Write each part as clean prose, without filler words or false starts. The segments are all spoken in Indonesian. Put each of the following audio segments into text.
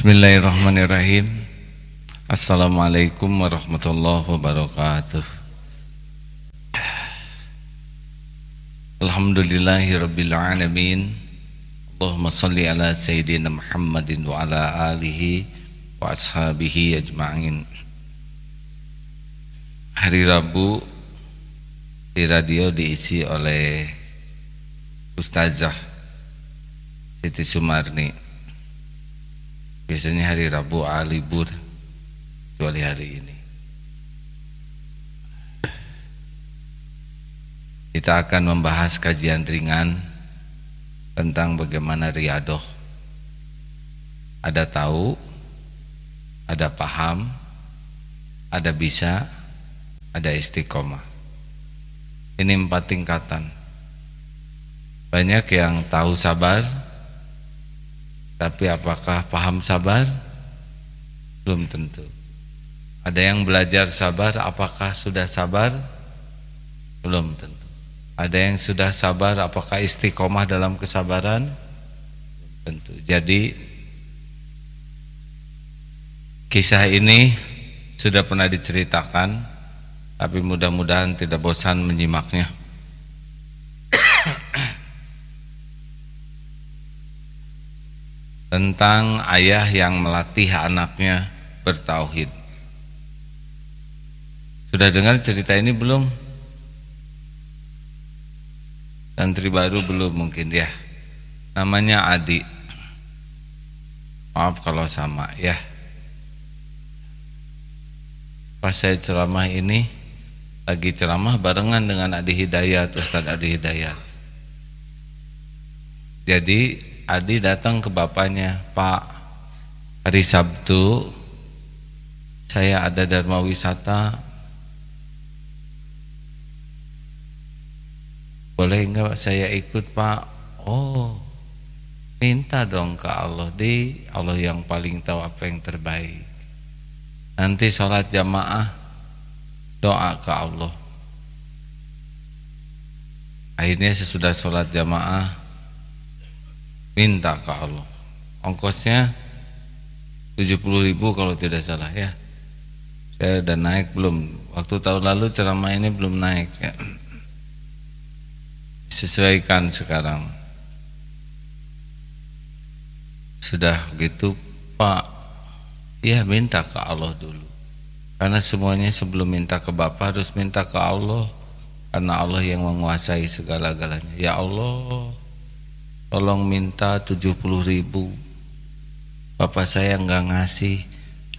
Bismillahirrahmanirrahim. Assalamualaikum warahmatullahi wabarakatuh. Alhamdulillahirabbil alamin. Allahumma shalli ala sayyidina Muhammadin wa ala alihi wa ashabihi ajma'in. Hari Rabu di radio diisi oleh Ustazah Siti Sumarni. Biasanya hari Rabu libur, kecuali hari ini. Kita akan membahas kajian ringan tentang bagaimana riyadhah. Ada tahu, ada paham, ada bisa, ada istiqomah. Ini 4 tingkatan. Banyak yang tahu sabar, tapi apakah paham sabar? Belum tentu. Ada yang belajar sabar, apakah sudah sabar? Belum tentu. Ada yang sudah sabar, apakah istiqomah dalam kesabaran? Belum tentu. Jadi kisah ini sudah pernah diceritakan, tapi mudah-mudahan tidak bosan menyimaknya. Tentang ayah yang melatih anaknya bertauhid. Sudah dengar cerita ini belum? Santri baru belum mungkin ya. Namanya Adi. Maaf kalau sama ya. Pas saya ceramah ini lagi ceramah barengan dengan Adi Hidayat, Ustadz Adi Hidayat. Jadi Adi datang ke bapaknya, Pak, hari Sabtu saya ada dharma wisata, boleh enggak saya ikut, Pak? Oh, minta dong ke Allah, Allah yang paling tahu apa yang terbaik. Nanti sholat jamaah doa ke Allah. Akhirnya sesudah sholat jamaah minta ke Allah. Ongkosnya 70.000 kalau tidak salah ya. Saya udah naik belum? Waktu tahun lalu ceramah ini belum naik ya. Sesuaikan sekarang. Sudah gitu Pak, ya minta ke Allah dulu. Karena semuanya sebelum minta ke Bapak harus minta ke Allah. Karena Allah yang menguasai segala-galanya. Ya Allah, tolong minta 70.000. Bapak saya enggak ngasih.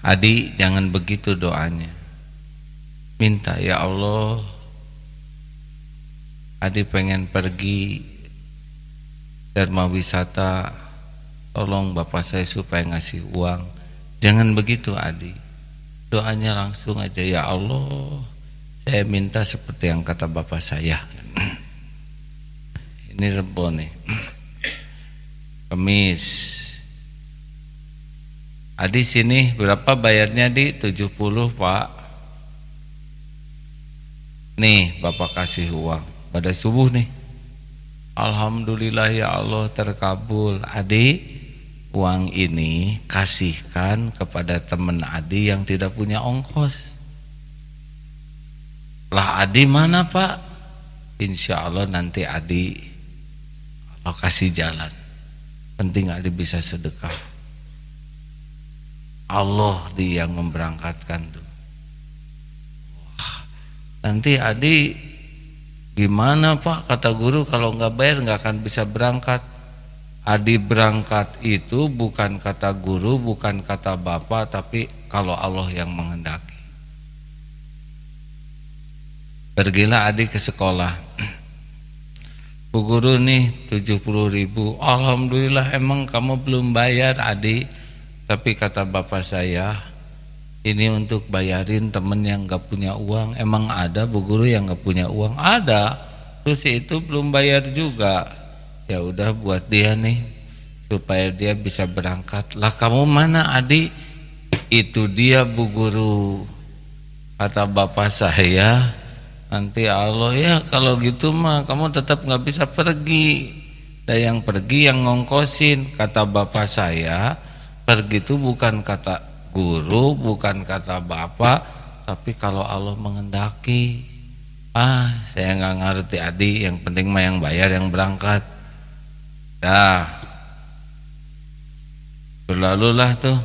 Adi jangan begitu doanya. Minta, ya Allah, Adi pengen pergi dharma wisata, tolong Bapak saya supaya ngasih uang. Jangan begitu Adi. Doanya langsung aja, ya Allah, saya minta seperti yang kata Bapak saya. Ini Rebo nih, Kemis. Adi sini berapa bayarnya di? 70 Pak. Nih Bapak kasih uang pada subuh nih. Alhamdulillah ya Allah terkabul. Adi, uang ini kasihkan kepada teman Adi yang tidak punya ongkos. Lah Adi mana Pak? Insya Allah nanti Adi Allah kasih jalan. Penting Adi bisa sedekah. Allah dia yang memberangkatkan tuh. Wah, nanti Adi gimana Pak? Kata guru kalau nggak bayar nggak akan bisa berangkat. Adi berangkat itu bukan kata guru, bukan kata Bapak, tapi kalau Allah yang menghendaki. Pergilah Adi ke sekolah. Bu guru nih 70.000. Alhamdulillah, emang kamu belum bayar Adi? Tapi kata Bapak saya, ini untuk bayarin temen yang gak punya uang. Emang ada Bu guru yang gak punya uang? Ada. Terus itu belum bayar juga. Ya udah buat dia nih supaya dia bisa berangkat. Lah kamu mana Adi? Itu dia Bu guru. Kata Bapak saya, nanti Allah ya kalau gitu mah kamu tetap gak bisa pergi. Dan yang pergi yang ngongkosin. Kata Bapak saya, Pergi itu bukan kata guru, bukan kata bapak, tapi kalau Allah mengendaki. Saya nggak ngerti Adi, yang penting mah yang bayar yang berangkat. Dah, berlalulah tuh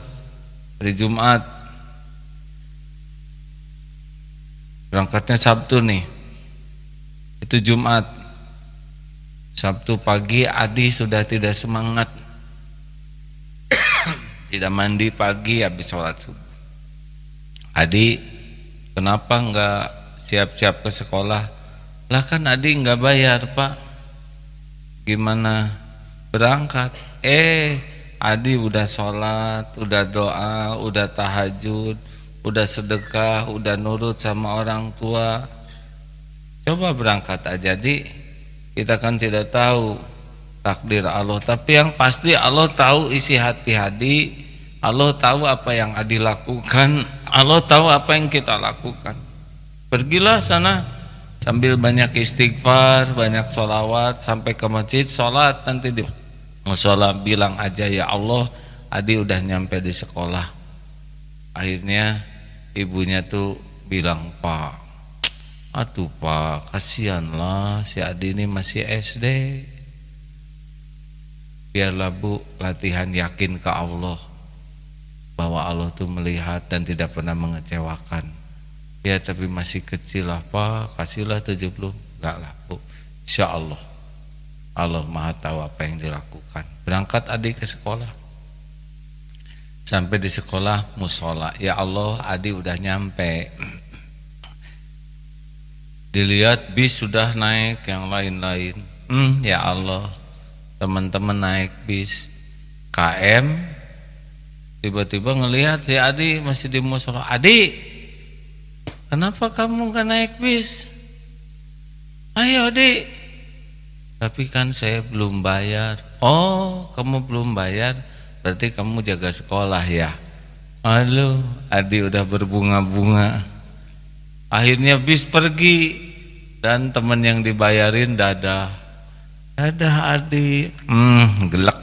hari Jumat, berangkatnya Sabtu nih, itu Jumat. Sabtu pagi Adi sudah tidak semangat, tidak mandi pagi habis sholat subuh. Adi, kenapa enggak siap-siap ke sekolah? Lah kan Adi enggak bayar Pak, gimana berangkat? Adi udah sholat, udah doa, udah tahajud, udah sedekah, udah nurut sama orang tua. Coba berangkat aja Di. Kita kan tidak tahu takdir Allah, tapi yang pasti Allah tahu isi hati Adi, Allah tahu apa yang Adi lakukan, Allah tahu apa yang kita lakukan. Pergilah sana sambil banyak istighfar, banyak sholawat, sampai ke masjid sholat, nanti di musola bilang aja, ya Allah Adi udah nyampe di sekolah. Akhirnya ibunya tuh bilang, Pak, aduh Pak, kasihanlah si Adi ini masih SD. Biarlah Bu latihan yakin ke Allah, bahwa Allah tuh melihat dan tidak pernah mengecewakan. Ya tapi masih kecil lah Pak, kasihlah 70. Enggak lah Bu, insya Allah Allah maha tahu apa yang dilakukan. Berangkat Adi ke sekolah. Sampai di sekolah musola, ya Allah Adi udah nyampe. Dilihat bis sudah naik, yang lain-lain. Ya Allah, teman-teman naik bis KM, tiba-tiba ngelihat si Adi masih di musola. Adi, kenapa kamu gak naik bis? Ayo Adi. Tapi kan saya belum bayar. Oh, kamu belum bayar, berarti kamu jaga sekolah ya. Aduh, Adi udah berbunga-bunga. Akhirnya bis pergi dan teman yang dibayarin dadah Adi, gelek.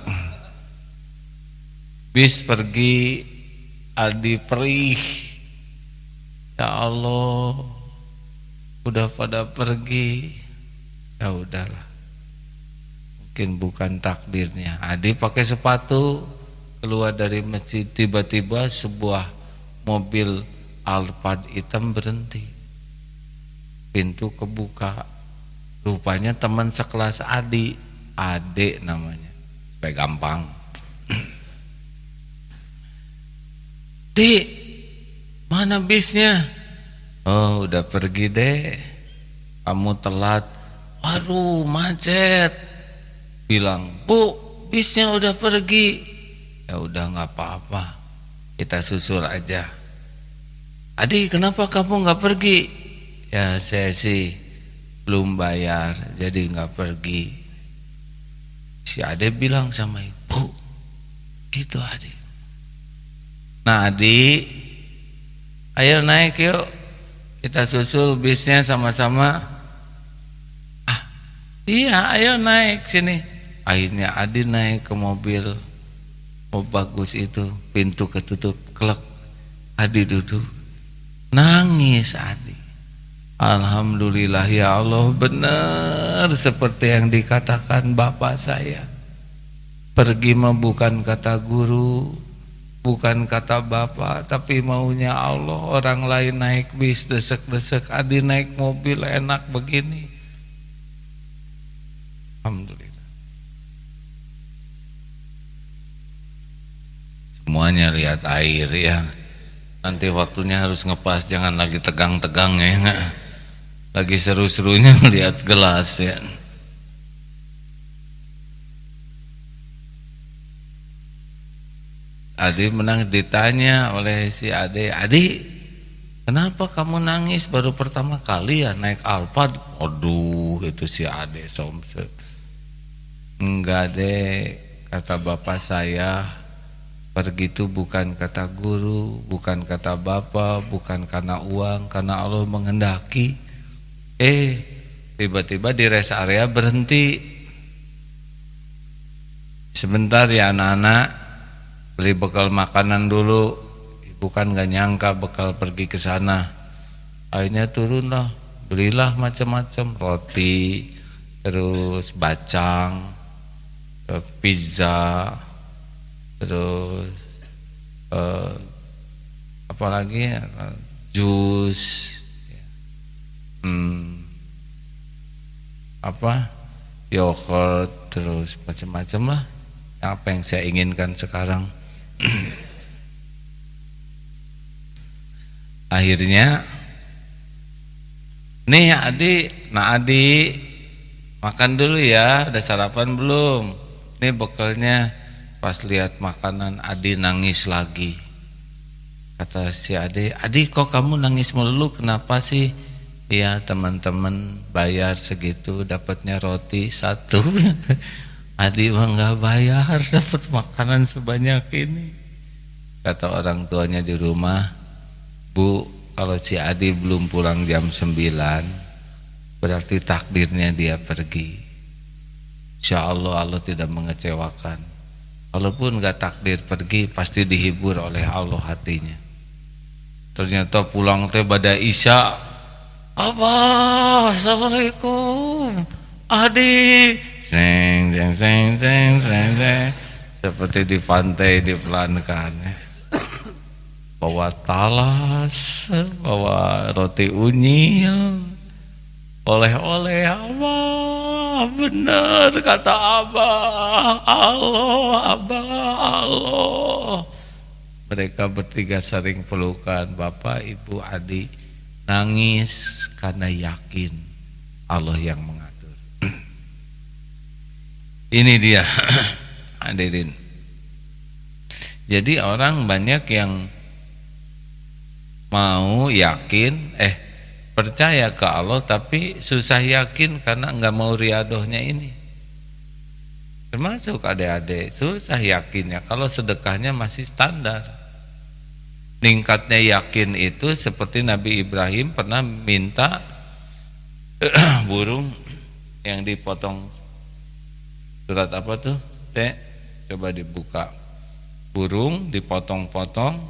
Bis pergi, Adi perih. Ya Allah, udah pada pergi. Ya udahlah, mungkin bukan takdirnya. Adi pakai sepatu keluar dari masjid, tiba-tiba sebuah mobil Alphard hitam berhenti. Pintu kebuka, rupanya teman sekelas Adi, Ade namanya, supaya gampang. Di, mana bisnya? Oh udah pergi deh, kamu telat. Waduh macet. Bilang, Bu bisnya udah pergi. Ya udah nggak apa-apa, kita susul aja. Adi, kenapa kamu nggak pergi? Ya saya sih belum bayar, jadi nggak pergi. Si Ade bilang sama ibu, itu Ade. Nah Adi, ayo naik yuk, kita susul bisnya sama-sama. Iya ayo naik sini. Akhirnya Adi naik ke mobil, bagus itu, pintu ketutup, klek. Adi duduk, nangis Adi. Alhamdulillah ya Allah, benar seperti yang dikatakan bapak saya. Pergi mah bukan kata guru, bukan kata bapak, tapi maunya Allah. Orang lain naik bis desek-desek, Adi naik mobil enak begini. Alhamdulillah. Semuanya lihat air ya. Nanti waktunya harus ngepas, jangan lagi tegang-tegang ya. Lagi seru-serunya lihat gelas ya. Adi menang, ditanya oleh si Ade, Adi kenapa kamu nangis baru pertama kali ya naik Alphard? Aduh itu si Ade somse. Enggak deh, kata bapak saya, pergi itu bukan kata guru, bukan kata bapak, bukan karena uang, karena Allah menghendaki. Tiba-tiba di rest area berhenti. Sebentar ya anak-anak, beli bekal makanan dulu. Ibu kan gak nyangka bekal pergi ke sana. Akhirnya turunlah, belilah macam-macam, roti, terus bacang, pizza, terus apalagi jus, yogurt, terus macam-macam lah. Apa yang saya inginkan sekarang. Akhirnya nih adik, makan dulu ya, udah sarapan belum? Nih bekalnya. Pas lihat makanan, Adi nangis lagi. Kata si Adi kok kamu nangis melulu, kenapa sih? Ya teman-teman bayar segitu, dapatnya roti 1. Adi mah nggak bayar, dapat makanan sebanyak ini. Kata orang tuanya di rumah, Bu, kalau si Adi belum pulang jam 9, berarti takdirnya dia pergi. Insya Allah tidak mengecewakan. Walaupun gak takdir pergi, pasti dihibur oleh Allah hatinya. Ternyata pulang teh pada Isya, Abah, Assalamualaikum, Adi, seng, seperti di pantai dipelankan. Bawa talas, bawa roti unyil, oleh-oleh. Abah, benar kata Abah, Allah. Mereka bertiga sering pelukan, Bapak, Ibu, Adi nangis karena yakin Allah yang mengatur. Ini dia hadirin. Jadi orang banyak yang mau yakin, percaya ke Allah tapi susah yakin karena enggak mau riadohnya ini. Termasuk adik-adik susah yakinnya kalau sedekahnya masih standar. Ningkatnya yakin itu seperti Nabi Ibrahim pernah minta burung yang dipotong. Surat apa tuh? Coba dibuka. Burung dipotong-potong,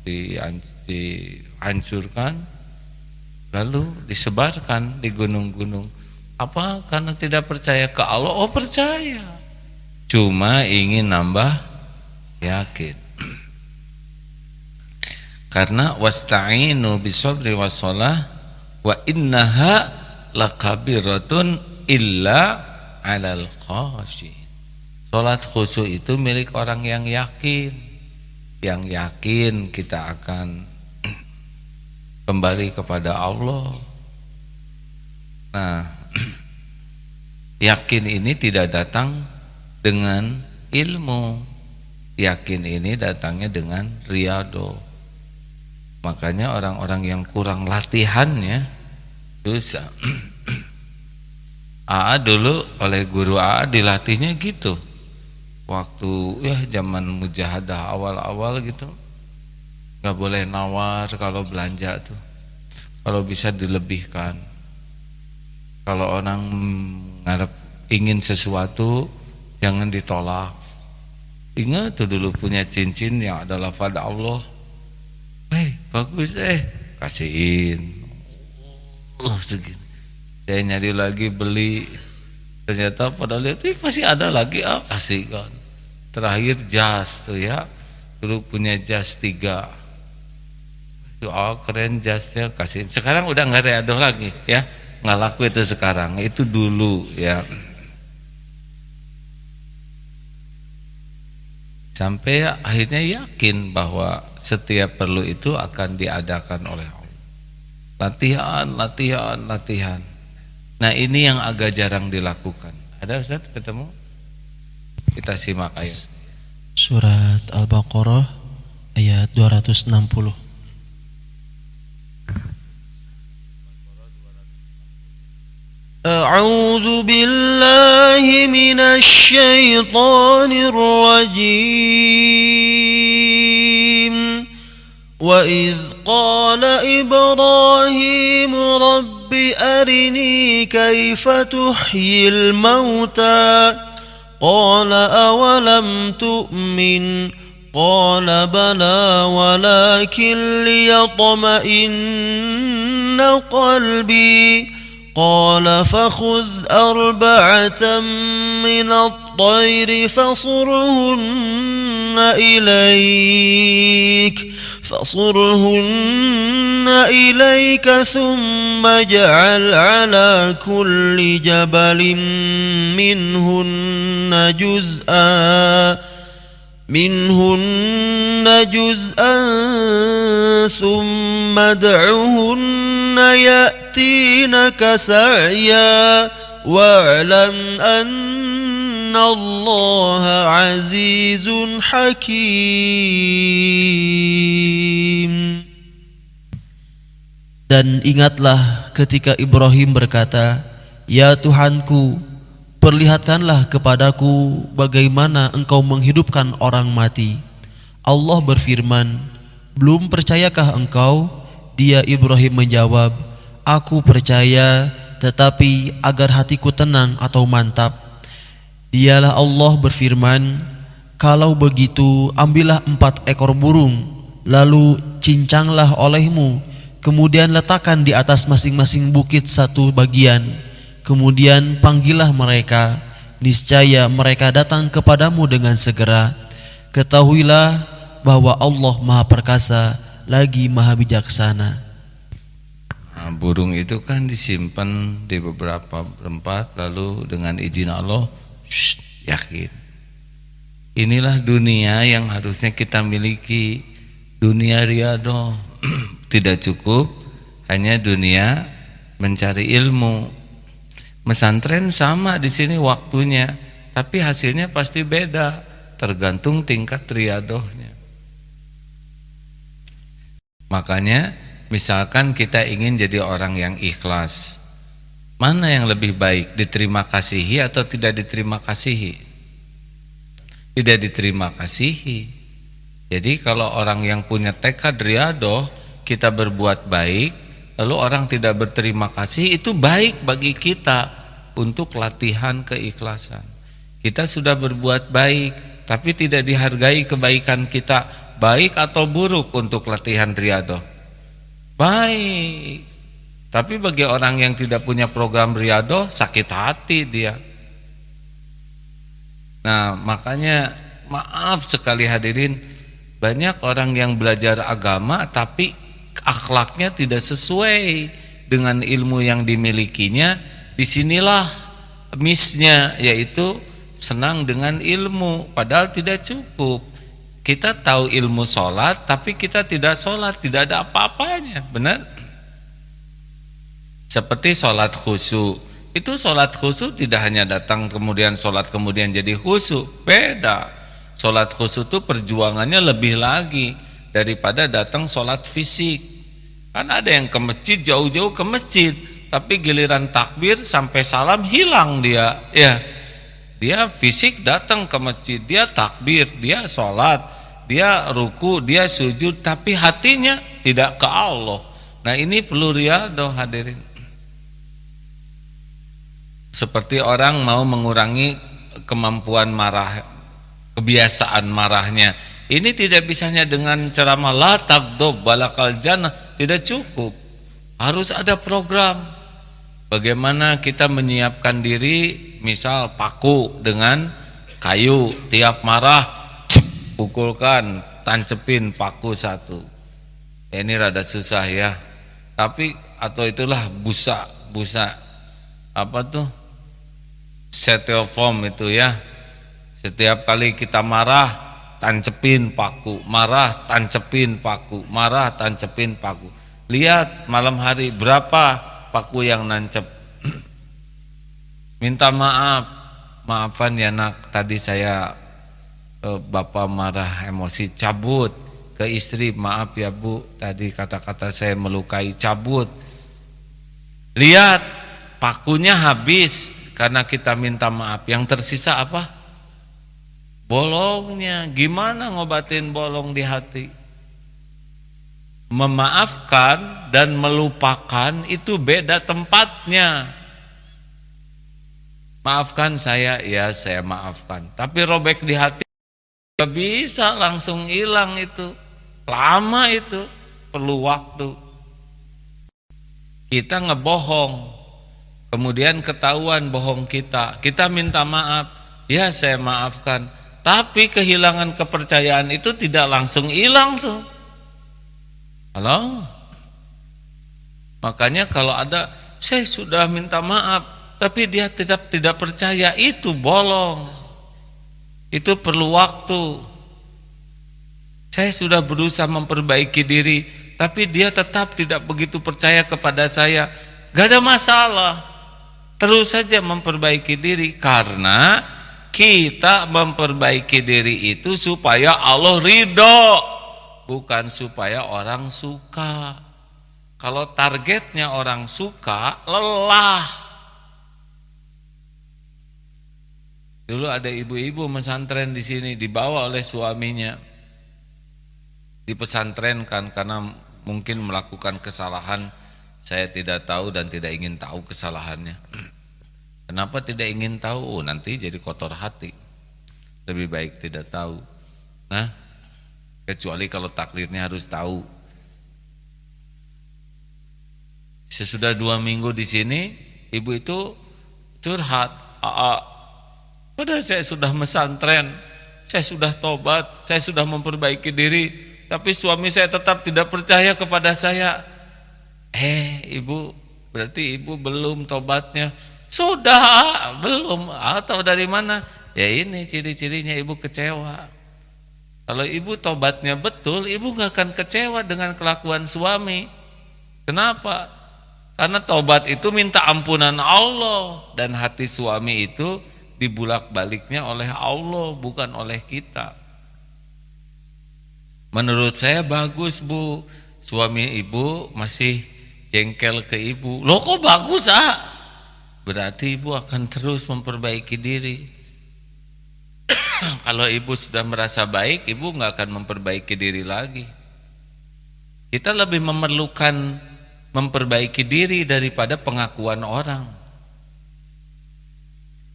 dihancurkan, lalu disebarkan di gunung-gunung. Apa? Karena tidak percaya ke Allah? Oh, percaya, cuma ingin nambah yakin. Karena wasta'inu bisabri wassalah wa innaha lakabiratun illa 'alal khasyin. Salat khusyuk itu milik orang yang yakin. Yang yakin kita akan kembali kepada Allah. Nah, yakin ini tidak datang dengan ilmu. Yakin ini datangnya dengan riyadhah. Makanya orang-orang yang kurang latihannya susah. AA dulu oleh guru AA dilatihnya gitu. Waktu zaman mujahadah awal-awal gitu, nggak boleh nawar kalau belanja tuh. Kalau bisa dilebihkan. Kalau orang ngarep ingin sesuatu jangan ditolak. Ingat tuh dulu punya cincin yang ada lafaz Allah. Bagus kasihin. Segini. Saya nyari lagi beli. Ternyata pada lihat pasti ada lagi, kasihkan. Terakhir jas tuh ya. Dulu punya jas 3. Keren jasnya, kasih. Sekarang udah nggak riadoh lagi ya. Nggak laku itu sekarang. Itu dulu ya. Sampai akhirnya yakin bahwa setiap perlu itu akan diadakan oleh Allah. Latihan. Nah, ini yang agak jarang dilakukan. Ada Ustaz ketemu? Kita simak ayat. Surat Al-Baqarah ayat 260. A'udzu billahi minasy syaithanir rajim. Wa idz qala Ibrahim rabbi arini kaifa tuhyil mauta qala awalam tu'min قال بلى ولكن ليطمئن قلبي قال فخذ أربعة من الطير فصرهن إليك ثم اجعل على كل جبل منهن جزءا ثم ادعهن يأتينك سعيا واعلم أن الله عزيز حكيم. Dan ingatlah ketika Ibrahim berkata, "Ya Tuhanku, perlihatkanlah kepadaku bagaimana engkau menghidupkan orang mati." Allah berfirman, "Belum percayakah engkau?" Dia Ibrahim menjawab, "Aku percaya, tetapi agar hatiku tenang atau mantap." Dialah Allah berfirman, "Kalau begitu ambillah 4 ekor burung, lalu cincanglah olehmu, kemudian letakkan di atas masing-masing bukit satu bagian. Kemudian panggillah mereka, niscaya mereka datang kepadamu dengan segera. Ketahuilah bahwa Allah Maha Perkasa lagi Maha Bijaksana." Nah, burung itu kan disimpan di beberapa tempat, lalu dengan izin Allah, yakin. Inilah dunia yang harusnya kita miliki, dunia riyadhah. Tidak cukup hanya dunia mencari ilmu. Mesantren sama di sini waktunya, tapi hasilnya pasti beda, tergantung tingkat riyadhahnya. Makanya misalkan kita ingin jadi orang yang ikhlas, mana yang lebih baik, diterima kasihi atau tidak diterima kasihi? Tidak diterima kasihi. Jadi kalau orang yang punya tekad riyadhah, kita berbuat baik, lalu orang tidak berterima kasih, itu baik bagi kita untuk latihan keikhlasan. Kita sudah berbuat baik, tapi tidak dihargai kebaikan kita, baik atau buruk untuk latihan riyadhah? Baik. Tapi bagi orang yang tidak punya program riyadhah, sakit hati dia. Nah, makanya maaf sekali hadirin, banyak orang yang belajar agama tapi akhlaknya tidak sesuai dengan ilmu yang dimilikinya. Disinilah missnya, yaitu senang dengan ilmu padahal tidak cukup. Kita tahu ilmu sholat tapi kita tidak sholat, tidak ada apa-apanya, benar? Seperti sholat khusyuk, itu sholat khusyuk tidak hanya datang kemudian sholat kemudian jadi khusyuk, beda. Sholat khusyuk itu perjuangannya lebih lagi daripada datang sholat fisik. Kan ada yang ke masjid, jauh-jauh ke masjid, tapi giliran takbir sampai salam hilang dia. Ya, dia fisik datang ke masjid, dia takbir, dia sholat, dia ruku, dia sujud, tapi hatinya tidak ke Allah. Nah, ini perlu riyadhah hadirin. Seperti orang mau mengurangi kemampuan marah, kebiasaan marahnya. Ini tidak bisanya dengan ceramah la taghdab walakal jannah, tidak cukup. Harus ada program. Bagaimana kita menyiapkan diri, misal paku dengan kayu, tiap marah pukulkan, tancepin paku satu. Ini rada susah ya. Tapi atau itulah busa apa tuh? Styrofoam itu ya. Setiap kali kita marah, tancepin paku, marah, tancepin paku, marah, tancepin paku. Lihat malam hari berapa paku yang nancep. Minta maaf, maafan ya nak, tadi saya bapak marah emosi, cabut. Ke istri, maaf ya bu, tadi kata-kata saya melukai, cabut. Lihat pakunya habis karena kita minta maaf. Yang tersisa apa? Bolongnya. Gimana ngobatin bolong di hati? Memaafkan dan melupakan itu beda tempatnya. Maafkan saya, ya saya maafkan. Tapi robek di hati Gak bisa langsung hilang itu. Lama itu, perlu waktu. Kita ngebohong, kemudian ketahuan bohong kita. Kita minta maaf, ya saya maafkan. Tapi kehilangan kepercayaan itu tidak langsung hilang tuh. Halo? Makanya kalau ada, saya sudah minta maaf, tapi dia tidak percaya, itu bolong. Itu perlu waktu. Saya sudah berusaha memperbaiki diri, tapi dia tetap tidak begitu percaya kepada saya. Gak ada masalah. Terus saja memperbaiki diri, karena kita memperbaiki diri itu supaya Allah ridho, bukan supaya orang suka. Kalau targetnya orang suka, lelah. Dulu ada ibu-ibu pesantren di sini, dibawa oleh suaminya, dipesantrenkan karena mungkin melakukan kesalahan. Saya tidak tahu dan tidak ingin tahu kesalahannya. Kenapa tidak ingin tahu? Nanti jadi kotor hati. Lebih baik tidak tahu. Nah, kecuali kalau takdirnya harus tahu. Sesudah 2 minggu di sini, ibu itu curhat. Padahal saya sudah pesantren, saya sudah tobat, saya sudah memperbaiki diri, tapi suami saya tetap tidak percaya kepada saya. Ibu, berarti ibu belum tobatnya. Sudah, belum. Atau dari mana? Ya ini ciri-cirinya ibu kecewa. Kalau ibu tobatnya betul, ibu gak akan kecewa dengan kelakuan suami. Kenapa? Karena tobat itu minta ampunan Allah, dan hati suami itu dibulak-baliknya oleh Allah, bukan oleh kita. Menurut saya bagus, Bu. Suami ibu masih jengkel ke ibu. Loh kok bagus, Berarti ibu akan terus memperbaiki diri. Kalau ibu sudah merasa baik, ibu gak akan memperbaiki diri lagi. Kita lebih memerlukan memperbaiki diri daripada pengakuan orang.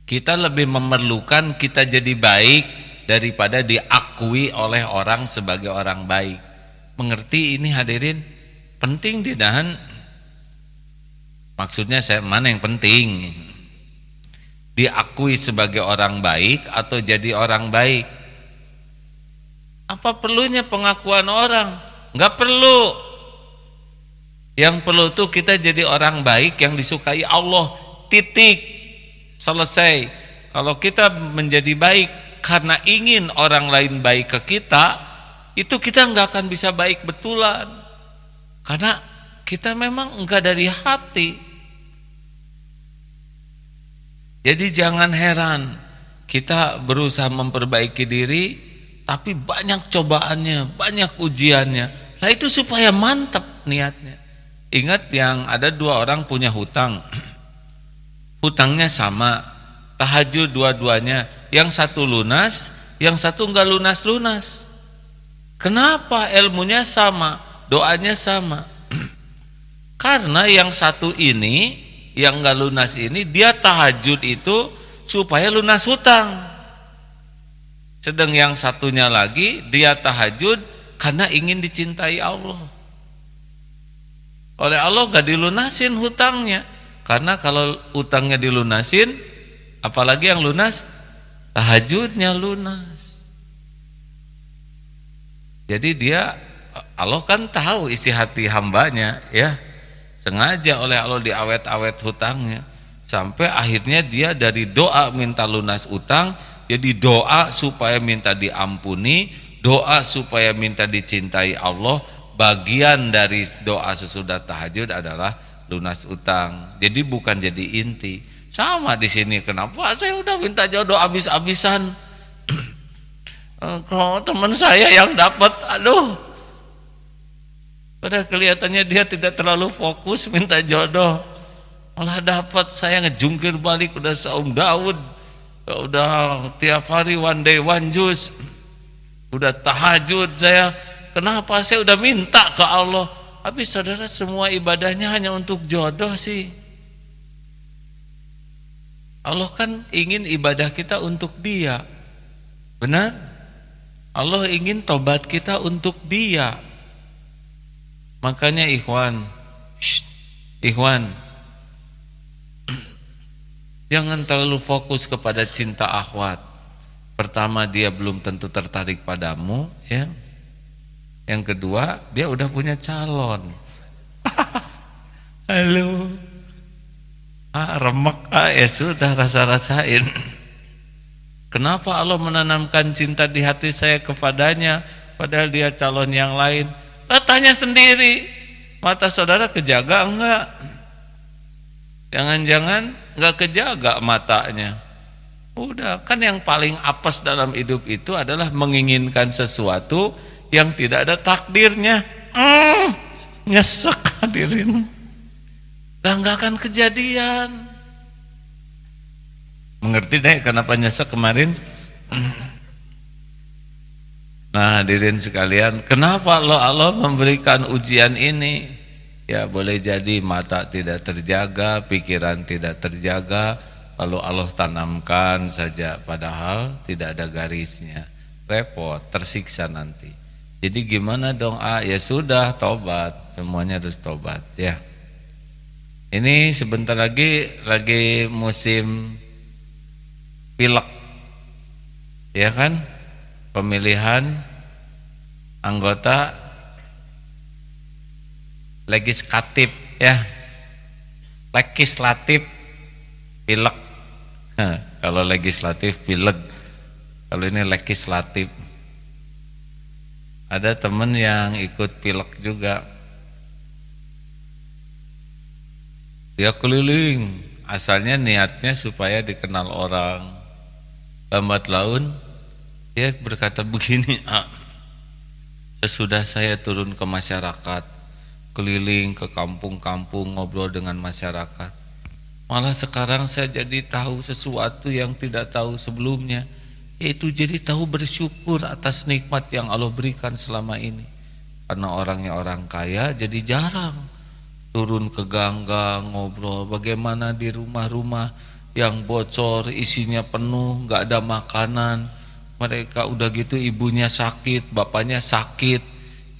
Kita lebih memerlukan kita jadi baik daripada diakui oleh orang sebagai orang baik. Mengerti ini hadirin? Penting tidak? Maksudnya saya mana yang penting? Diakui sebagai orang baik atau jadi orang baik? Apa perlunya pengakuan orang? Enggak perlu. Yang perlu tuh kita jadi orang baik yang disukai Allah. Titik. Selesai. Kalau kita menjadi baik karena ingin orang lain baik ke kita, itu kita nggak akan bisa baik betulan, karena kita memang enggak dari hati. Jadi jangan heran kita berusaha memperbaiki diri, tapi banyak cobaannya, banyak ujiannya. Nah itu supaya mantap niatnya. Ingat yang ada 2 orang punya hutang. Hutangnya sama, tahajud dua-duanya, yang satu lunas, yang satu enggak lunas-lunas. Kenapa? Ilmunya sama, doanya sama. Karena yang satu ini, yang enggak lunas ini, dia tahajud itu supaya lunas hutang. Sedang yang satunya lagi, dia tahajud karena ingin dicintai Allah. Oleh Allah enggak dilunasin hutangnya. Karena kalau utangnya dilunasin, apalagi yang lunas, tahajudnya lunas. Jadi Allah kan tahu isi hati hambanya, ya. Sengaja oleh Allah diawet-awet hutangnya, sampai akhirnya dia dari doa minta lunas utang, jadi doa supaya minta diampuni, doa supaya minta dicintai Allah. Bagian dari doa sesudah tahajud adalah lunas utang. Jadi bukan jadi inti. Sama di sini, kenapa saya udah minta jodoh habis-habisan, kok teman saya yang dapat, pada kelihatannya dia tidak terlalu fokus minta jodoh, malah dapat. Saya ngejungkir balik, udah saum Daud, udah tiap hari one day one juice, udah tahajud saya. Kenapa saya udah minta ke Allah? Habis saudara semua ibadahnya hanya untuk jodoh sih. Allah kan ingin ibadah kita untuk Dia. Benar? Allah ingin tobat kita untuk Dia. Makanya ikhwan, ikhwan, jangan terlalu fokus kepada cinta akhwat. Pertama, dia belum tentu tertarik padamu, ya. Yang kedua, dia udah punya calon. Halo. Remek, ya sudah, rasa-rasain. Kenapa Allah menanamkan cinta di hati saya kepadanya, padahal dia calon yang lain? Tanya sendiri, mata saudara kejaga enggak? Jangan-jangan enggak kejaga matanya. Udah, kan yang paling apes dalam hidup itu adalah menginginkan sesuatu yang tidak ada takdirnya. Nyesek hadirin. Udah enggak akan kejadian. Mengerti deh kenapa nyesek kemarin? Nah, hadirin sekalian, kenapa Allah memberikan ujian ini? Ya, boleh jadi mata tidak terjaga, pikiran tidak terjaga, lalu Allah tanamkan saja padahal tidak ada garisnya. Repot, tersiksa nanti. Jadi gimana dong? Ya sudah, tobat, semuanya harus tobat, ya. Ini sebentar lagi musim pilek, ya kan? Pemilihan anggota legislatif, ya, legislatif, pilek. Kalau legislatif pilek, kalau ini legislatif. Ada teman yang ikut pilek juga, dia keliling, asalnya niatnya supaya dikenal orang. Lambat laun dia berkata begini, sesudah saya turun ke masyarakat, keliling ke kampung-kampung, ngobrol dengan masyarakat, malah sekarang saya jadi tahu sesuatu yang tidak tahu sebelumnya, yaitu jadi tahu bersyukur atas nikmat yang Allah berikan selama ini. Karena orangnya orang kaya, jadi jarang turun ke gang-gang ngobrol bagaimana di rumah-rumah yang bocor, isinya penuh, nggak ada makanan. Mereka udah gitu ibunya sakit, bapaknya sakit,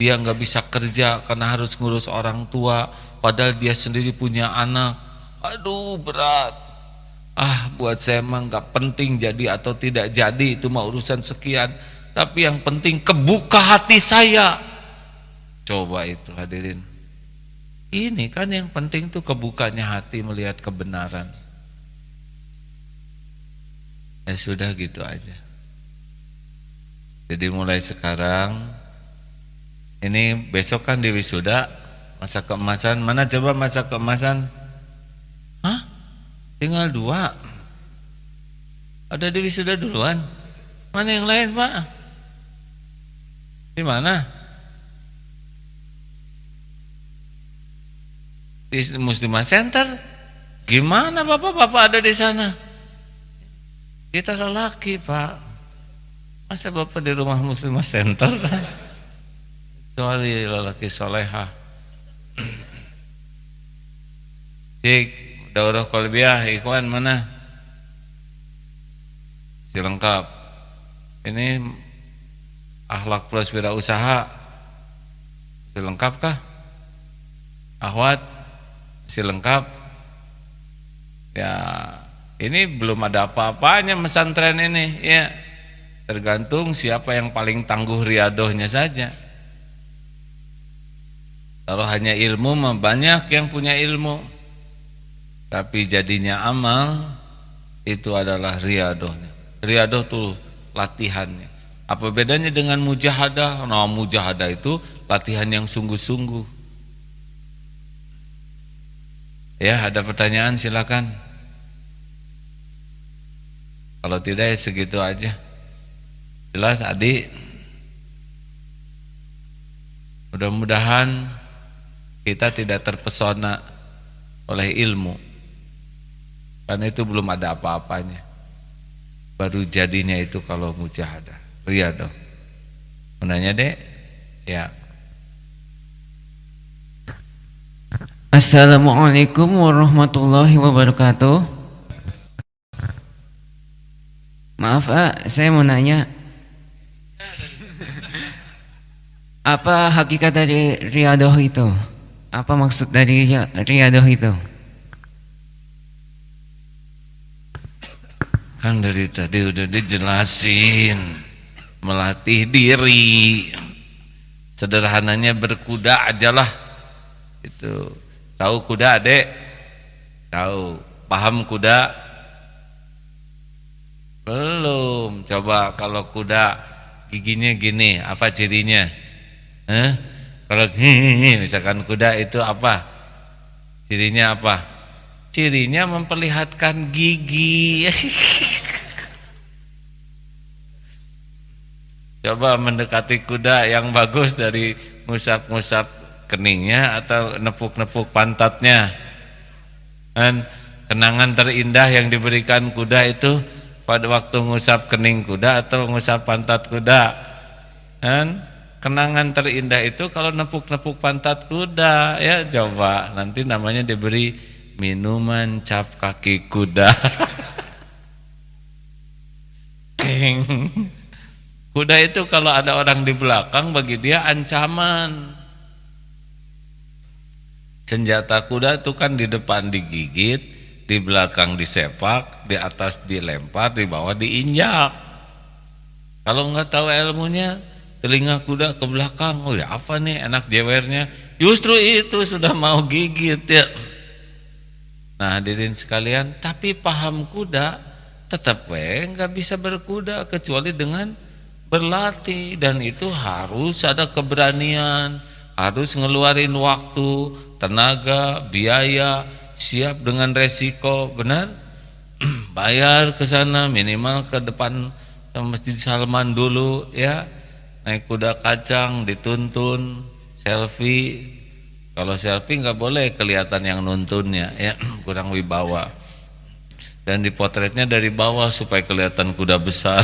dia nggak bisa kerja karena harus ngurus orang tua, padahal dia sendiri punya anak. Aduh, berat. Buat saya mah nggak penting jadi atau tidak jadi, itu mah urusan sekian. Tapi yang penting kebuka hati saya. Coba itu hadirin. Ini kan yang penting tuh kebukanya hati melihat kebenaran. Ya sudah gitu aja. Jadi mulai sekarang, ini besok kan di wisuda, masa keemasan, mana coba masa keemasan? Tinggal 2. Ada di wisuda duluan. Mana yang lain, Pak? Di mana? Di Muslimah Center. Gimana bapak-bapak ada di sana? Kita lelaki, Pak. Masa bapak di rumah Muslimah Center? Kecuali lelaki solehah. Cik, daurah qalbiyah, ikhwan mana? Si lengkap. Ini akhlak plus wirausaha. Si lengkap kah? Akhwat, si lengkap. Ya, ini belum ada apa-apanya pesantren ini, ya. Tergantung siapa yang paling tangguh riadohnya saja. Kalau hanya ilmu mah banyak yang punya ilmu, tapi jadinya amal itu adalah riadohnya. Riadoh tuh latihannya. Apa bedanya dengan mujahadah? Nah, mujahadah itu latihan yang sungguh-sungguh. Ya, ada pertanyaan silakan. Kalau tidak ya segitu aja. Jelas adik. Mudah-mudahan kita tidak terpesona oleh ilmu, karena itu belum ada apa-apanya. Baru jadinya itu kalau mujahadah, riadah. Menanya dek, ya. Assalamualaikum warahmatullahi wabarakatuh. Maaf, saya mau nanya. Apa hakikat dari riadoh itu? Apa maksud dari riadoh itu? Kan dari tadi udah dijelasin, melatih diri. Sederhananya berkuda ajalah. Itu. Tahu kuda, Adek? Tahu. Paham kuda? Belum. Coba kalau kuda giginya gini, apa cirinya? Kalau misalkan kuda itu apa? Cirinya apa? Cirinya memperlihatkan gigi. Coba mendekati kuda yang bagus dari ngusap-ngusap keningnya atau nepuk-nepuk pantatnya. Dan kenangan terindah yang diberikan kuda itu pada waktu ngusap kening kuda atau ngusap pantat kuda. Dan kenangan terindah itu kalau nepuk-nepuk pantat kuda, ya coba nanti namanya diberi minuman cap kaki kuda. Kuda itu kalau ada orang di belakang bagi dia ancaman. Senjata kuda itu kan di depan digigit, di belakang disepak, di atas dilempar, di bawah diinjak. Kalau nggak tahu ilmunya, telinga kuda ke belakang, oh ya apa nih anak jewernya, justru itu sudah mau gigit ya. Nah hadirin sekalian, tapi paham kuda tetap nggak bisa berkuda kecuali dengan berlatih, dan itu harus ada keberanian, harus ngeluarin waktu, tenaga, biaya, siap dengan resiko, benar? Bayar ke sana minimal ke depan Masjid Salman dulu ya. Naik kuda kacang, dituntun, selfie. Kalau selfie nggak boleh kelihatan yang nuntunnya, ya kurang wibawa. Dan dipotretnya dari bawah supaya kelihatan kuda besar.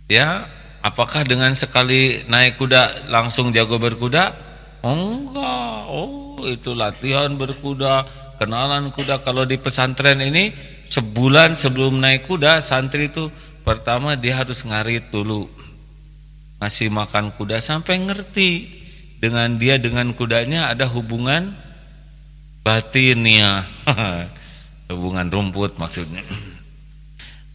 Ya, apakah dengan sekali naik kuda langsung jago berkuda? Enggak. Oh, itu latihan berkuda, kenalan kuda. Kalau di pesantren ini sebulan sebelum naik kuda, santri itu pertama dia harus ngarit dulu, ngasih makan kuda sampai ngerti dengan dia dengan kudanya ada hubungan batinnya. Hubungan rumput maksudnya.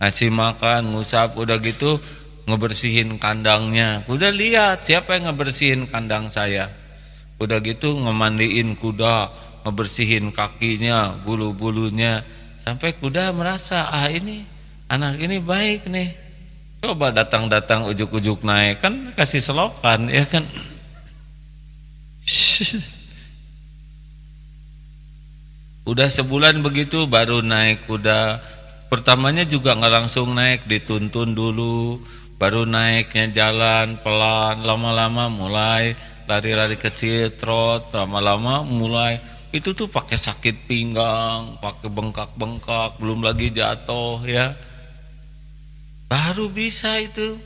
Ngasih makan, ngusap, udah gitu ngebersihin kandangnya. Kuda lihat siapa yang ngebersihin kandang saya. Udah gitu ngemandiin kuda, ngebersihin kakinya, bulu-bulunya. Sampai kuda merasa, ini anak ini baik nih. Coba datang-datang ujuk-ujuk naik, kan kasih selokan ya kan. Udah sebulan begitu baru naik kuda. Pertamanya juga nggak langsung naik, dituntun dulu, baru naiknya jalan pelan, lama-lama mulai lari-lari kecil, trot, lama-lama mulai itu tuh pakai sakit pinggang, pakai bengkak-bengkak, belum lagi jatuh ya. Baru bisa itu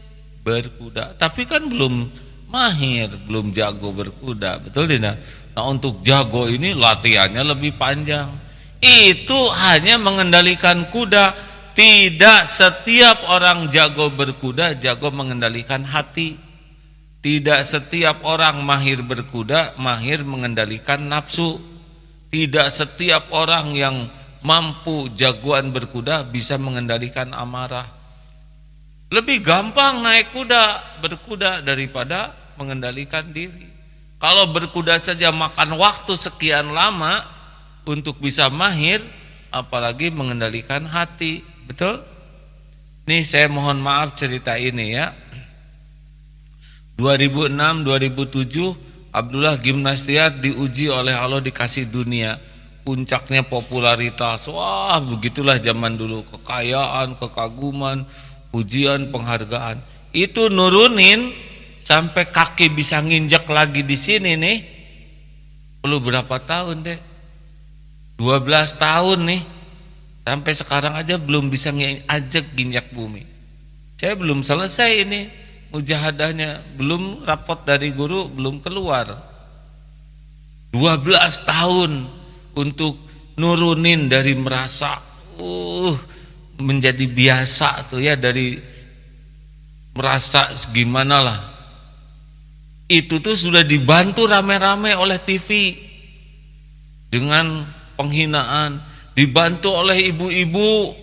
berkuda. Tapi kan belum mahir, belum jago berkuda, betul tidak? Nah untuk jago ini latihannya lebih panjang. Itu hanya mengendalikan kuda. Tidak setiap orang jago berkuda jago mengendalikan hati. Tidak setiap orang mahir berkuda mahir mengendalikan nafsu. Tidak setiap orang yang mampu jagoan berkuda bisa mengendalikan amarah. Lebih gampang naik kuda, berkuda daripada mengendalikan diri. Kalau berkuda saja makan waktu sekian lama untuk bisa mahir, apalagi mengendalikan hati, betul? Nih saya mohon maaf cerita ini ya. 2006-2007 Abdullah Gimnastiar diuji oleh Allah, dikasih dunia, puncaknya popularitas. Wah begitulah zaman dulu, kekayaan, kekaguman, pujian, penghargaan. Itu nurunin sampai kaki bisa nginjak lagi di sini nih. Perlu berapa tahun deh? 12 tahun nih. Sampai sekarang aja belum bisa ngajak ginjak bumi. Saya belum selesai ini mujahadahnya, belum rapot dari guru belum keluar. 12 tahun untuk nurunin dari merasa menjadi biasa tuh ya, dari merasa gimana lah, itu tuh sudah dibantu rame-rame oleh TV dengan penghinaan, dibantu oleh ibu-ibu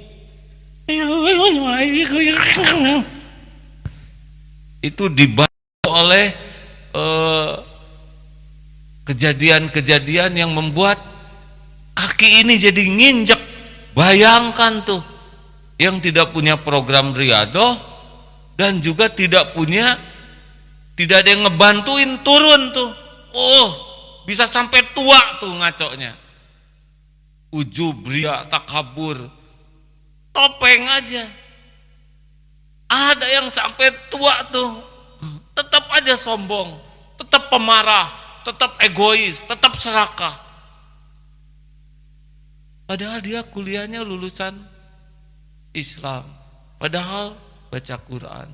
itu, dibantu oleh kejadian-kejadian yang membuat kaki ini jadi nginjek. Bayangkan tuh, yang tidak punya program riadoh dan juga tidak ada yang ngebantuin turun tuh, bisa sampai tua tuh ngacoknya. Ujub, ria, takabur, topeng aja. Ada yang sampai tua tuh tetap aja sombong, tetap pemarah, tetap egois, tetap serakah. Padahal dia kuliahnya lulusan Islam, padahal baca Quran.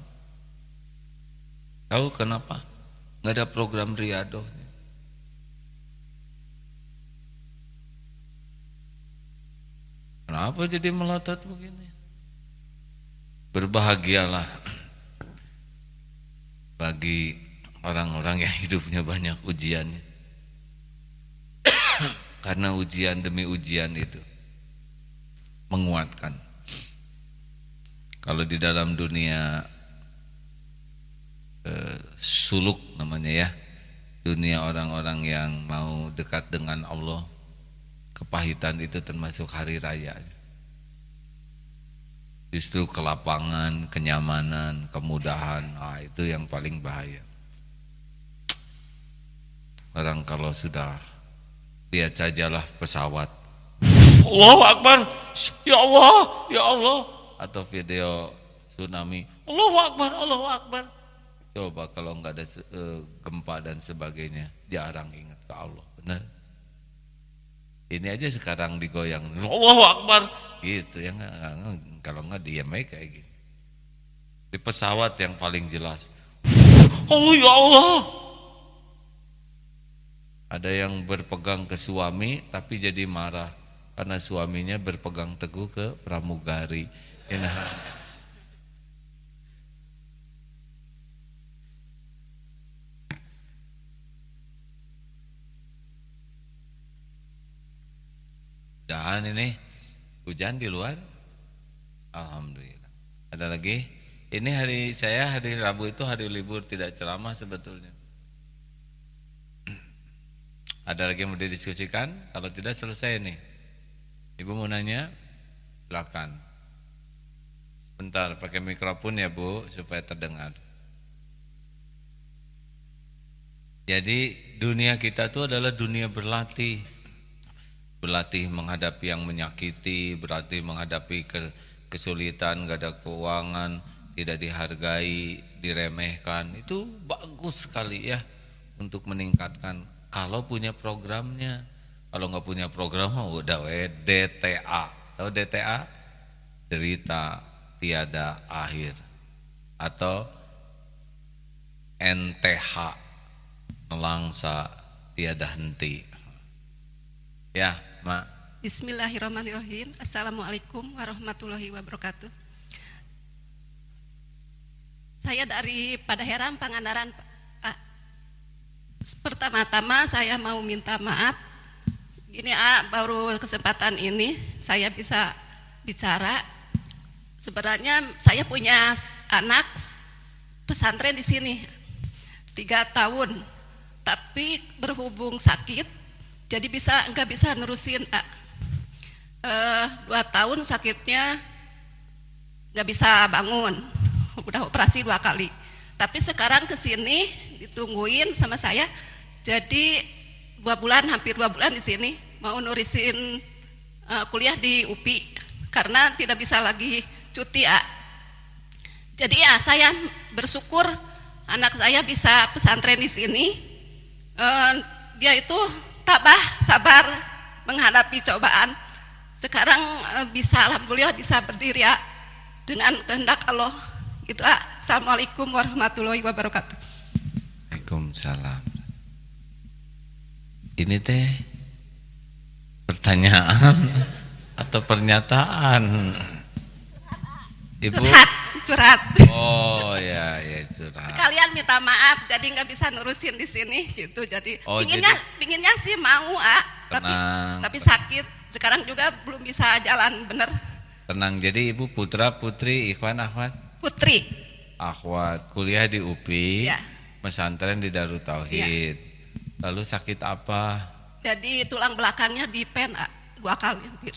Tahu kenapa? Nggak ada program riadohnya. Kenapa jadi melotot begini? Berbahagialah bagi orang-orang yang hidupnya banyak ujiannya. Karena ujian demi ujian itu menguatkan. Kalau di dalam dunia suluk namanya ya, dunia orang-orang yang mau dekat dengan Allah, kepahitan itu termasuk hari raya. Justru kelapangan, kenyamanan, kemudahan, itu yang paling bahaya. Orang kalau sudah lihat sajalah pesawat, Allahu Akbar, ya Allah, ya Allah, atau video tsunami, Allahu Akbar, Allahu Akbar. Coba kalau nggak ada gempa dan sebagainya, jarang ingat ke Allah, benar? Ini aja sekarang digoyang, Allahu Akbar, gitu ya. Kalau nggak diam aja kayak gini. Di pesawat yang paling jelas, oh ya Allah. Ada yang berpegang ke suami tapi jadi marah karena suaminya berpegang teguh ke pramugari. Mudahan ini hujan di luar. Alhamdulillah. Ada lagi? Ini hari Rabu itu hari libur, tidak ceramah sebetulnya. Ada lagi yang mau didiskusikan? Kalau tidak selesai nih. Ibu mau nanya? Silakan. Sebentar, pakai mikrofon ya Bu, supaya terdengar. Jadi dunia kita itu adalah dunia berlatih. Berlatih menghadapi yang menyakiti, berlatih menghadapi kesulitan, gak ada keuangan, tidak dihargai, diremehkan. Itu bagus sekali ya untuk meningkatkan. Kalau punya programnya. Kalau nggak punya program, udah DTA. Tahu DTA? Derita tiada akhir. Atau NTH, nelangsa tiada henti. Ya, Mak. Bismillahirrahmanirrahim. Assalamualaikum warahmatullahi wabarakatuh. Saya dari Padaherang, Pangandaran. Pertama-tama saya mau minta maaf. Gini baru kesempatan ini saya bisa bicara. Sebenarnya saya punya anak pesantren di sini 3 tahun, tapi berhubung sakit, jadi nggak bisa nerusin. 2 tahun sakitnya nggak bisa bangun, udah operasi 2 kali. Tapi sekarang kesini ditungguin sama saya, jadi 2 bulan, hampir 2 bulan di sini mau nurusin kuliah di UPI karena tidak bisa lagi cuti ya. Jadi ya saya bersyukur anak saya bisa pesantren di sini. Dia itu tabah, sabar menghadapi cobaan. Sekarang bisa, alhamdulillah bisa berdiri ya dengan kehendak Allah. Gitu. Assalamualaikum warahmatullahi wabarakatuh. Waalaikumsalam. Ini teh pertanyaan atau pernyataan? Ibu. Curhat. Oh ya, ya curhat. Kalian minta maaf, jadi nggak bisa nurusin di sini gitu. Jadi Oh, pinginnya sih mau, tapi sakit. Sekarang juga belum bisa jalan bener. Tenang, jadi ibu putra, putri, ikhwan, akhwat? Putri. Akhwat, kuliah di UPI, Ya. pesantren di Darut Tauhid. Lalu sakit apa? Jadi tulang belakangnya dipen 2 kali hampir.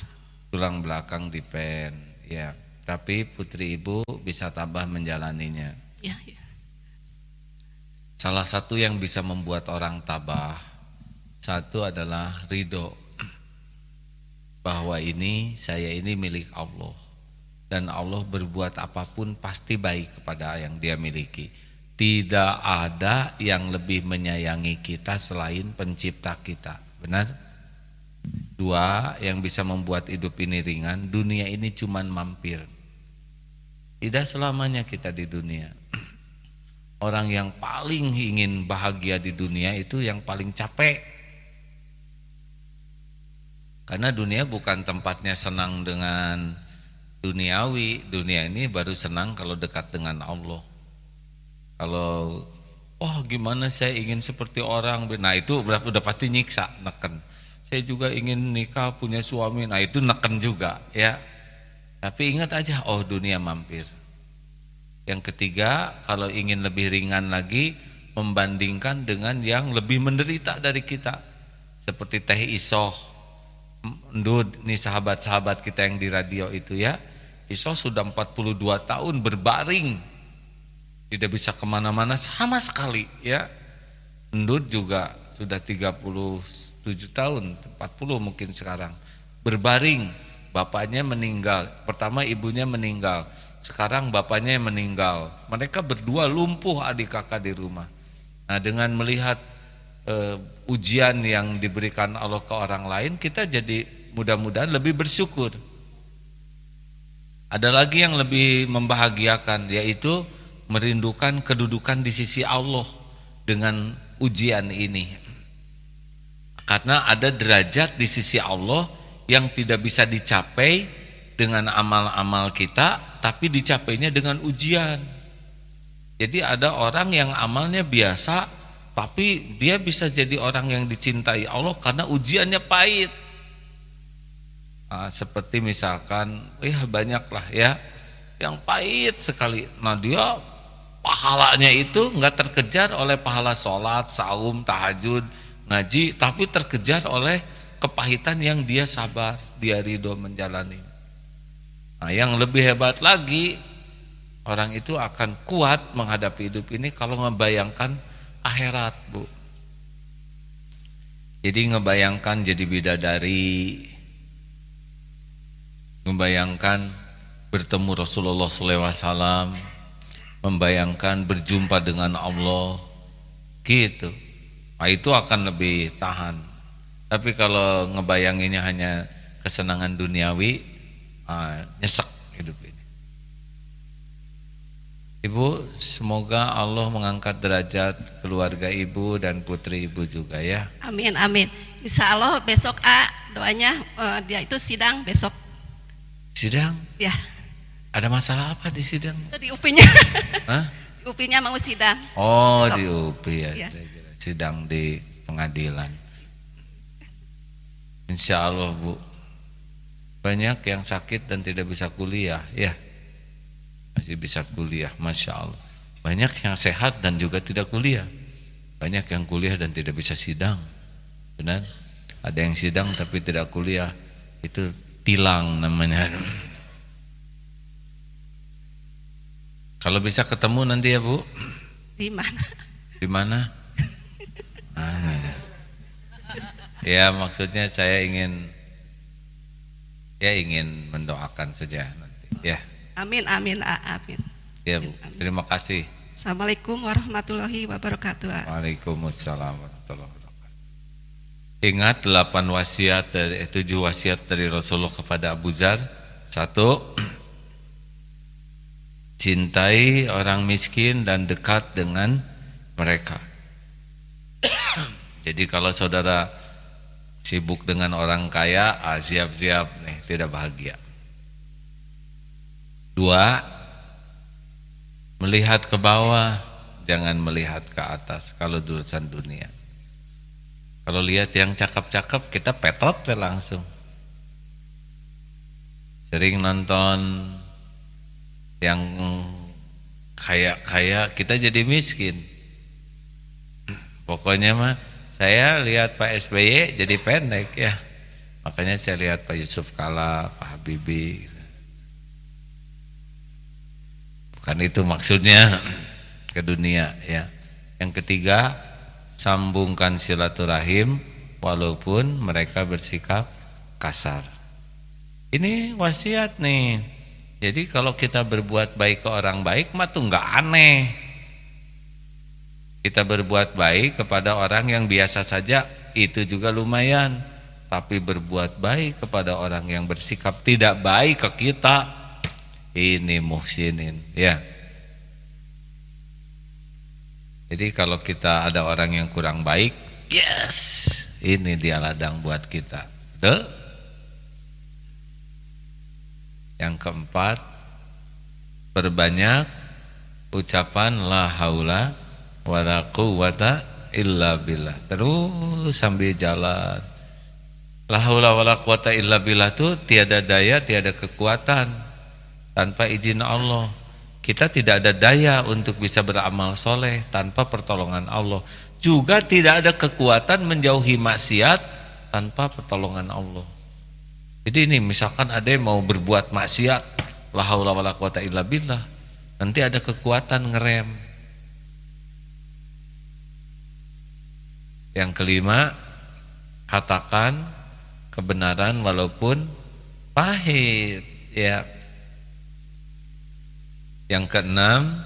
Tulang belakang dipen, ya. Tapi putri ibu bisa tabah menjalaninya. Ya, ya. Salah satu yang bisa membuat orang tabah, satu adalah ridho bahwa saya ini milik Allah, dan Allah berbuat apapun pasti baik kepada yang dia miliki. Tidak ada yang lebih menyayangi kita selain pencipta kita, benar? 2, yang bisa membuat hidup ini ringan, dunia ini cuman mampir. Tidak selamanya kita di dunia. Orang yang paling ingin bahagia di dunia itu yang paling capek. Karena dunia bukan tempatnya senang dengan duniawi. Dunia ini baru senang kalau dekat dengan Allah. Kalau gimana saya ingin seperti orang, nah itu udah pasti nyiksa, neken. Saya juga ingin nikah, punya suami, nah itu neken juga ya. Tapi ingat aja, dunia mampir. Yang ketiga, kalau ingin lebih ringan lagi, membandingkan dengan yang lebih menderita dari kita. Seperti Teh Isoh, Ndud, nih sahabat-sahabat kita yang di radio itu ya. Isoh sudah 42 tahun berbaring, tidak bisa kemana-mana sama sekali ya. Ndud juga sudah 37 tahun, 40 mungkin sekarang, berbaring. Bapaknya meninggal, pertama ibunya meninggal, sekarang bapaknya yang meninggal. Mereka berdua lumpuh adik kakak di rumah. Nah, dengan melihat ujian yang diberikan Allah ke orang lain, kita jadi mudah-mudahan lebih bersyukur. Ada lagi yang lebih membahagiakan, yaitu merindukan kedudukan di sisi Allah dengan ujian ini. Karena ada derajat di sisi Allah yang tidak bisa dicapai dengan amal-amal kita, tapi dicapainya dengan ujian. Jadi ada orang yang amalnya biasa, tapi dia bisa jadi orang yang dicintai Allah karena ujiannya pahit. Nah, seperti misalkan, banyaklah ya yang pahit sekali. Nah, dia pahalanya itu nggak terkejar oleh pahala sholat, saum, tahajud, ngaji, tapi terkejar oleh kepahitan yang dia sabar, dia ridho menjalani. Nah, yang lebih hebat lagi, orang itu akan kuat menghadapi hidup ini kalau ngebayangkan akhirat, Bu. Jadi ngebayangkan jadi bidadari, membayangkan bertemu Rasulullah SAW, membayangkan berjumpa dengan Allah, gitu. Nah, itu akan lebih tahan. Tapi kalau ngebayanginnya hanya kesenangan duniawi, nyesek hidup ini. Ibu, semoga Allah mengangkat derajat keluarga ibu dan putri ibu juga ya. Amin, amin. Insya Allah besok doanya dia itu sidang besok. Sidang? Ya. Ada masalah apa di sidang? Di UPI-nya. Hah? Di UPI-nya mau sidang. Oh, besok. di UPI ya. Ya. Sidang di pengadilan. Insya Allah, Bu. Banyak yang sakit dan tidak bisa kuliah, ya. Masih bisa kuliah, Masya Allah. Banyak yang sehat dan juga tidak kuliah. Banyak yang kuliah dan tidak bisa sidang. Benar? Ada yang sidang tapi tidak kuliah. Itu tilang namanya. Kalau bisa ketemu nanti ya, Bu. Di mana? Di mana? Ya, maksudnya saya ingin mendoakan saja nanti. Ya. Amin, amin, amin. Ya, Bu. Terima kasih. Assalamualaikum warahmatullahi wabarakatuh. Waalaikumsalam warahmatullahi wabarakatuh. Ingat 7 wasiat dari Rasulullah kepada Abu Dzar. 1, cintai orang miskin dan dekat dengan mereka. Jadi kalau saudara sibuk dengan orang kaya, siap-siap nih tidak bahagia. 2, Dua, melihat ke bawah, jangan melihat ke atas kalau urusan dunia. Kalau lihat yang cakep-cakep kita petot langsung. Sering nonton yang kaya-kaya kita jadi miskin. Pokoknya mah saya lihat Pak SBY jadi pendek ya. Makanya saya lihat Pak Yusuf Kala, Pak Habibie. Bukan itu maksudnya ke dunia ya. Yang ketiga, sambungkan silaturahim walaupun mereka bersikap kasar. Ini wasiat nih. Jadi kalau kita berbuat baik ke orang baik mah tuh nggak aneh. Kita berbuat baik kepada orang yang biasa saja itu juga lumayan. Tapi berbuat baik kepada orang yang bersikap tidak baik ke kita, ini muhsinin ya. Jadi kalau kita ada orang yang kurang baik, yes, ini dia ladang buat kita. Betul? Yang keempat, perbanyak ucapan la haula wala quwata illa billah. Terus sambil jalan. La haula wala quwata illa billah itu tiada daya, tiada kekuatan tanpa izin Allah. Kita tidak ada daya untuk bisa beramal soleh tanpa pertolongan Allah. Juga tidak ada kekuatan menjauhi maksiat tanpa pertolongan Allah. Jadi ini misalkan ada yang mau berbuat maksiat, la haula wala quwata illa billah, nanti ada kekuatan ngerem. Yang kelima, katakan kebenaran walaupun pahit ya. Yang keenam,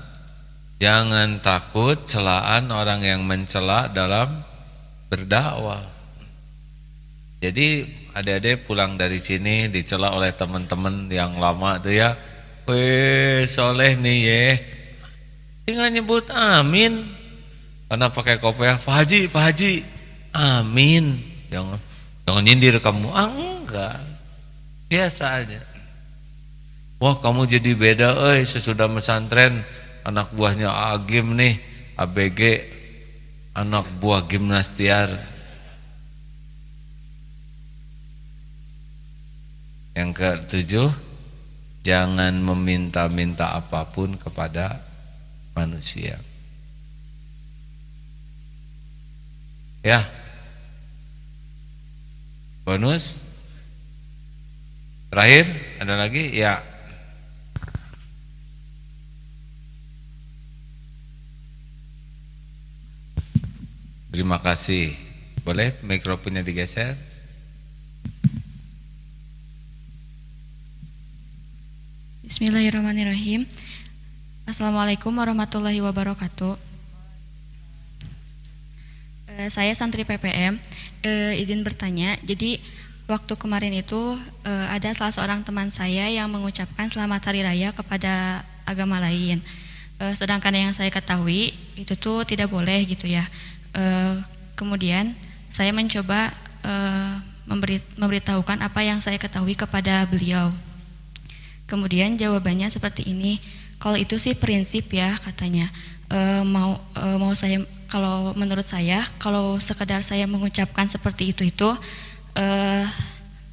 jangan takut celaan orang yang mencela dalam berdakwah. Jadi adik-adik pulang dari sini dicela oleh teman-teman yang lama tuh ya, weh soleh nih ya, tinggal nyebut amin. Karena pakai kopiah, Pak Haji, amin. Jangan nyindir kamu, enggak, biasa aja. Wah kamu jadi beda, sesudah mesantren anak buahnya Agim nih, ABG, anak buah Gimnastiar. Yang ketujuh, jangan meminta-minta apapun kepada manusia. Ya, bonus terakhir ada lagi ya. Terima kasih. Boleh mikrofonnya digeser? Bismillahirrahmanirrahim. Assalamualaikum warahmatullahi wabarakatuh. Saya santri PPM. Izin bertanya. Jadi waktu kemarin itu ada salah seorang teman saya yang mengucapkan selamat hari raya kepada agama lain. Sedangkan yang saya ketahui itu tuh tidak boleh gitu ya. Kemudian saya mencoba memberitahukan apa yang saya ketahui kepada beliau. Kemudian jawabannya seperti ini, kalau itu sih prinsip ya katanya. Mau saya, kalau menurut saya, kalau sekedar saya mengucapkan seperti itu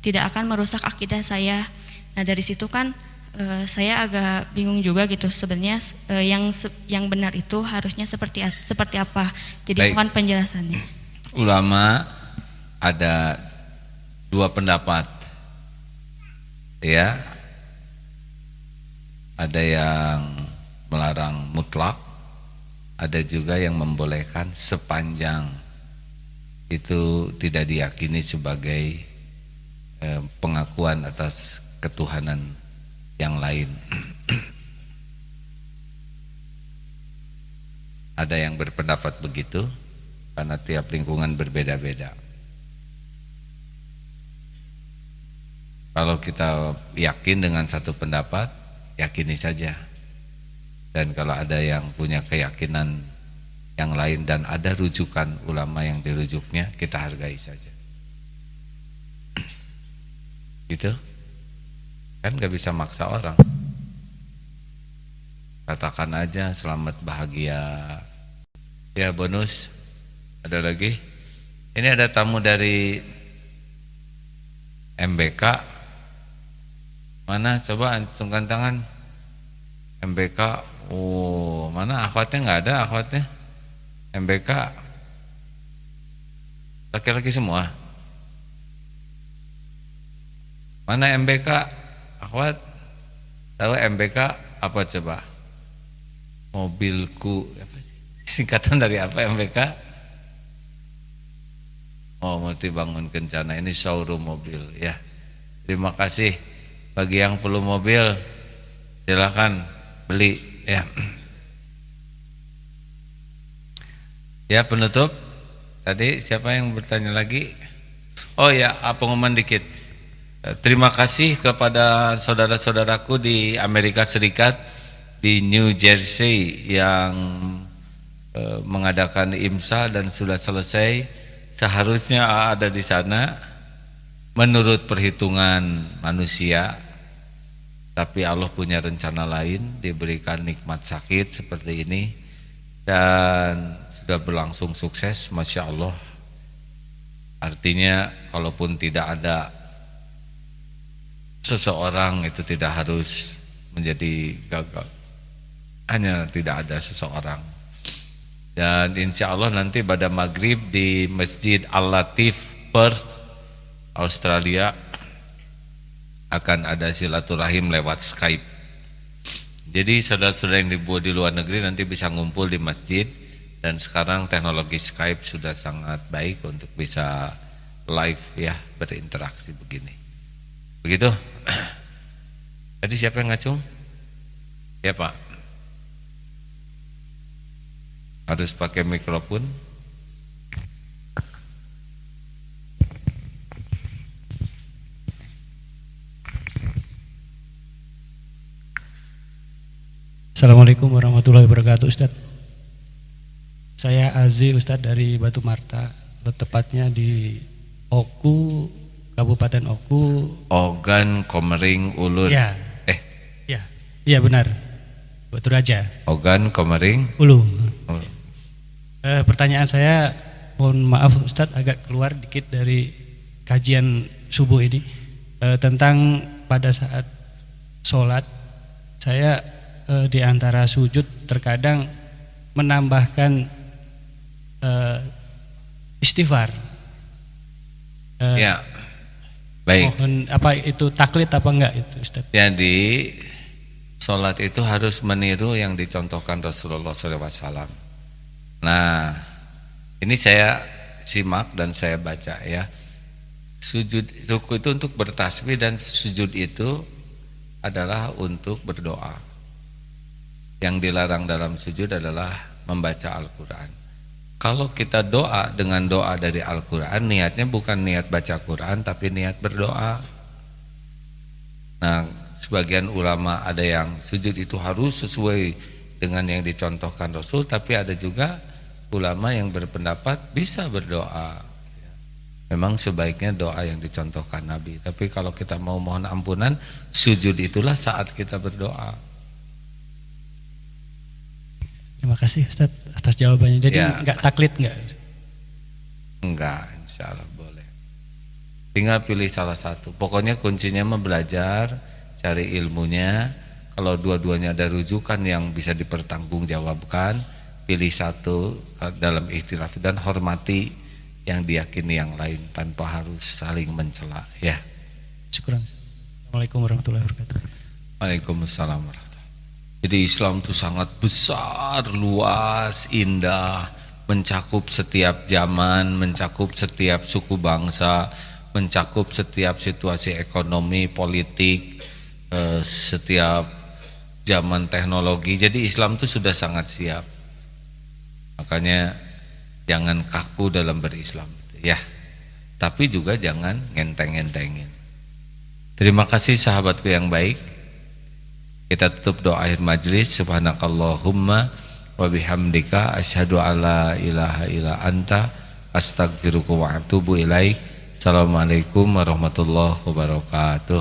tidak akan merusak akidah saya. Nah dari situ kan saya agak bingung juga gitu sebenarnya yang benar itu harusnya seperti apa. Jadi baik. mohon penjelasannya. Ulama ada dua pendapat ya, ada yang melarang mutlak, ada juga yang membolehkan sepanjang itu tidak diyakini sebagai pengakuan atas ketuhanan yang lain. Ada yang berpendapat begitu karena tiap lingkungan berbeda-beda. Kalau kita yakin dengan satu pendapat, yakini saja. Dan kalau ada yang punya keyakinan yang lain dan ada rujukan ulama yang dirujuknya, kita hargai saja. Gitu? Kan gak bisa maksa orang. katakan aja selamat bahagia. Ya, bonus. Ada lagi? Ini ada tamu dari MBK. Mana? Coba acungkan tangan. MBK. Oh, mana akhwatnya? Nggak ada akhwatnya. MBK. Laki-laki semua. Mana MBK? Akhwat? Tahu MBK apa coba? Mobilku. Apa sih? Singkatan dari apa MBK? Oh, multi bangun kencana. Ini showroom mobil ya. Terima kasih. Bagi yang perlu mobil, silakan beli ya. Ya, penutup. Tadi siapa yang bertanya lagi? Oh ya, pengumuman dikit. Terima kasih kepada saudara-saudaraku di Amerika Serikat, di New Jersey yang mengadakan IMSA dan sudah selesai. Seharusnya ada di sana menurut perhitungan manusia, tapi Allah punya rencana lain, diberikan nikmat sakit seperti ini dan sudah berlangsung sukses, Masya Allah. Artinya kalaupun tidak ada seseorang itu tidak harus menjadi gagal, hanya tidak ada seseorang. Dan insya Allah nanti pada maghrib di Masjid Al-Latif Perth, Australia akan ada silaturahim lewat Skype. Jadi saudara-saudara yang dibuat di luar negeri nanti bisa ngumpul di masjid. Dan sekarang teknologi Skype sudah sangat baik untuk bisa live ya, berinteraksi begini. Begitu. Tadi siapa yang ngacung? Ya Pak. Harus pakai mikrofon. Assalamualaikum warahmatullahi wabarakatuh, Ustadz. Saya Azi, Ustadz, dari Batu Marta, tepatnya di Oku, Kabupaten Oku. Ogan Komering Ulur. Ya. Iya benar. Batu Raja. Ogan Komering Ulu. Pertanyaan saya, mohon maaf Ustadz, agak keluar dikit dari kajian subuh ini, tentang pada saat sholat saya di antara sujud terkadang menambahkan istighfar. Ya, baik. Mohon, apa itu taklid apa enggak itu Ustadz? Jadi sholat itu harus meniru yang dicontohkan Rasulullah SAW. Nah, ini saya simak dan saya baca ya. Sujud ruku itu untuk bertasbih dan sujud itu adalah untuk berdoa. Yang dilarang dalam sujud adalah membaca Al-Quran. Kalau kita doa dengan doa dari Al-Quran, niatnya bukan niat baca Quran tapi niat berdoa. Nah, sebagian ulama ada yang sujud itu harus sesuai dengan yang dicontohkan Rasul, tapi ada juga ulama yang berpendapat bisa berdoa. Memang sebaiknya doa yang dicontohkan Nabi. Tapi kalau kita mau mohon ampunan, sujud itulah saat kita berdoa. Terima kasih Ustadz atas jawabannya. Jadi ya. enggak taklid enggak? Enggak, insya Allah boleh. Tinggal pilih salah satu. Pokoknya kuncinya belajar, cari ilmunya. Kalau dua-duanya ada rujukan yang bisa dipertanggungjawabkan, pilih satu dalam ikhtilaf dan hormati yang diyakini yang lain tanpa harus saling mencela ya. Syukuran. Assalamualaikum warahmatullahi wabarakatuh. Waalaikumsalam warahmatullahi wabarakatuh. Jadi Islam itu sangat besar, luas, indah, mencakup setiap zaman, mencakup setiap suku bangsa, mencakup setiap situasi ekonomi, politik, setiap zaman teknologi. Jadi Islam itu sudah sangat siap. Makanya jangan kaku dalam berislam ya. Tapi juga jangan ngenteng-ngentengin. Terima kasih sahabatku yang baik. Kita tutup doa akhir majlis. Subhanakallahumma wa bihamdika asyhadu alla ilaha illa anta astaghfiruka wa atubu ilaik. Assalamualaikum warahmatullahi wabarakatuh.